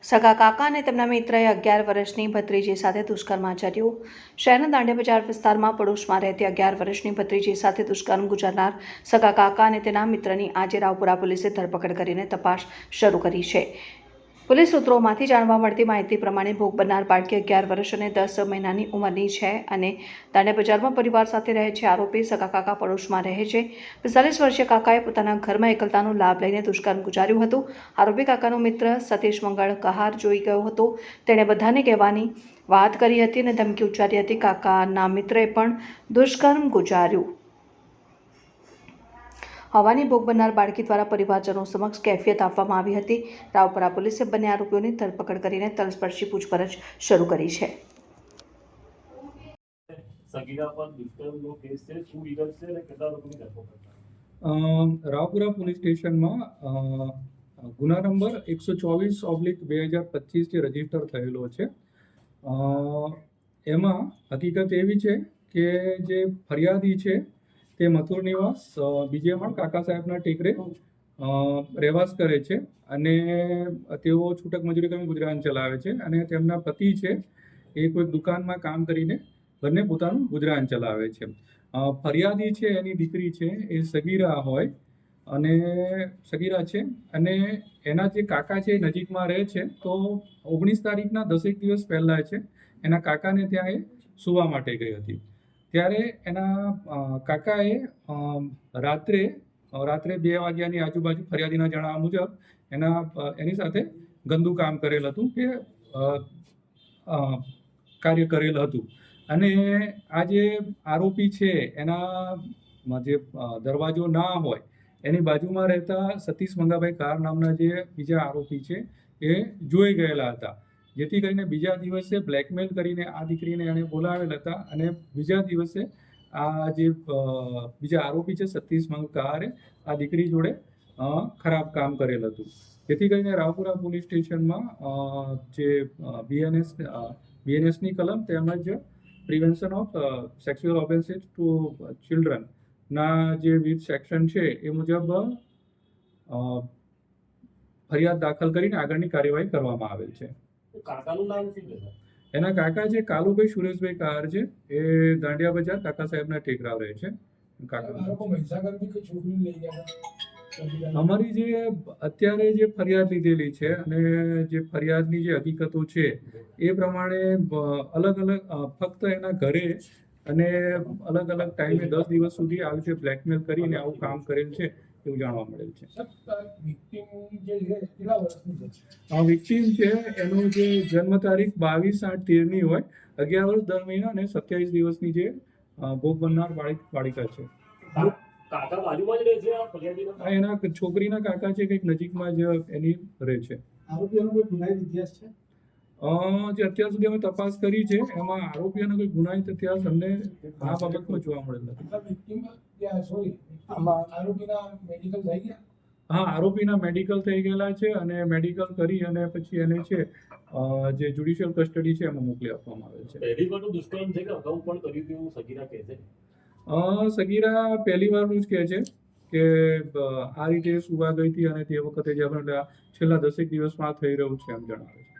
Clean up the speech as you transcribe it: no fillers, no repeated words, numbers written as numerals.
સગા કાકા અને તેમના મિત્રએ 11 વર્ષની ભત્રીજી સાથે દુષ્કર્મ આચર્યું. શહેરના દાંડિયા બજાર વિસ્તારમાં પડોશમાં રહેતી 11 વર્ષની ભત્રીજી સાથે દુષ્કર્મ ગુજારનાર સગા કાકા અને તેના મિત્રની આજે રાવપુરા પોલીસે ધરપકડ કરીને તપાસ શરૂ કરી છે. પોલીસ સૂત્રોમાંથી જાણવા મળતી માહિતી પ્રમાણે ભોગ બનનાર બાળકી 11 વર્ષ અને 10 મહિનાની ઉંમરની છે અને દાંડિયા બજારમાં પરિવાર સાથે રહે છે. આરોપી સગા કાકા પડોશમાં રહે છે. 45 વર્ષીય કાકાએ પોતાના ઘરમાં એકલતાનો લાભ લઈને દુષ્કર્મ ગુજાર્યું હતું. આરોપી કાકાનો મિત્ર સતીશ મંગળ કહાર જોઈ ગયો હતો. તેણે બધાને કહેવાની વાત કરી હતી અને ધમકી ઉચ્ચારી હતી. કાકાના મિત્રએ પણ દુષ્કર્મ ગુજાર્યું હોવાની ભોગ બનનાર બાળકી દ્વારા પરિવારજનો સમક્ષ કેફિયત આપવામાં આવી હતી. રાવપુરા પોલીસે બંને આરોપીઓની ધરપકડ કરીને તલસ્પર્શી પૂછપરછ શરૂ કરી છે. રાવપુરા પોલીસ સ્ટેશનમાં ગુના નંબર 124/2025 જે રજીસ્ટર થયેલો છે. એમાં હકીકત એવી છે કે જે ફરિયાદી છે તે મથુર નિવાસ બીજે માળ કાકા સાહેબના ટેકરે રહેવાસ કરે છે અને તેઓ છૂટક મજૂરી કરી ગુજરાન ચલાવે છે અને તેમના પતિ છે એ કોઈ દુકાનમાં કામ કરીને બંને પોતાનું ગુજરાન ચલાવે છે. ફરિયાદી છે એની દીકરી છે એ સગીરા છે અને એના જે કાકા છે નજીકમાં રહે છે. તો 19 તારીખના 10 દિવસ પહેલા છે એના કાકાને ત્યાં એ સુવા માટે ગઈ હતી. ત્યારે એના કાકાએ રાત્રે 2 વાગ્યાની આજુબાજુ ફરિયાદીના જણાવ્યા મુજબ એની સાથે ગંદુ કામ કરેલ હતું કે કાર્ય કરેલ હતું અને આ જે આરોપી છે એના જે દરવાજો ના હોય એની બાજુમાં રહેતા સતીશ મંગાભાઈ કાર નામના જે બીજા આરોપી છે એ જોઈ ગયેલા હતા. જેથી કરીને બીજા દિવસે બ્લેકમેલ કરીને આ દીકરીને એણે બોલાવેલ હતા અને બીજા દિવસે આ જે બીજા આરોપી છે સતીશ મંગારે આ દીકરી જોડે ખરાબ કામ કરેલ હતું. જેથી કરીને રાવપુરા પોલીસ સ્ટેશનમાં જે બીએનએસની કલમ તેમજ prevention of sexual offences to children ના જે વિવિધ સેક્શન છે એ મુજબ ફરિયાદ દાખલ કરીને આગળની કાર્યવાહી કરવામાં આવેલ છે. કાકાનું નામ શું છે? એના કાકા છે કાલુભાઈ સુરેશભાઈ કહાર છે. એ દાંડિયા બજાર કાકા સાહેબના ટેકરાવ રહે છે. અમારી જે અત્યારે જે ફરિયાદ લીધેલી છે અને જે ફરિયાદની જે હકીકતો છે એ પ્રમાણે અલગ અલગ ફક્ત એના ઘરે અને અલગ અલગ ટાઈમે 10 દિવસ સુધી આવી રીતે બ્લેકમેલ કરીને આવું કામ કરેલ છે એવું જાણવા મળેલ છે. વિક્ટીમ છે એનો જે જન્મ તારીખ 22/8/13 હોય, 11 વર્ષ 10 મહિના અને 27 દિવસની જે ભોગ બનનાર બાળિકા છે. કાકા બાજુમાં જ રહે છે આ ફરિયાદીના? એના છોકરીના કાકા છે કંઈક નજીકમાં જ એની રહે છે. આરોપીઓનો કોઈ ગુનાહિત ઇતિહાસ છે? જે અત્યાર સુધી અમે તપાસ કરી છે એમાં આરોપીઓનો કોઈ ગુનાહિત ઇતિહાસ અમને આ બાબતમાં જોવા મળેલ નથી. હા, આરોપીના મેડિકલ થઈ ગયેલા છે અને મેડિકલ કરી અને પછી એને છે જે જ્યુડિશિયલ કસ્ટડી છે એમાં મોકલી આપવામાં આવે છે. પહેલી વારનું દુષ્કર્મ છે કે અગાઉ પણ કર્યું હતું સગીરા કહે છે? સગીરા પહેલી વારનું જ કહે છે કે આ રીતે સુવા ગઈ હતી અને તે વખતે જે છેલ્લા 10 દિવસમાં થઈ રહ્યું છે એમ જણાવે છે.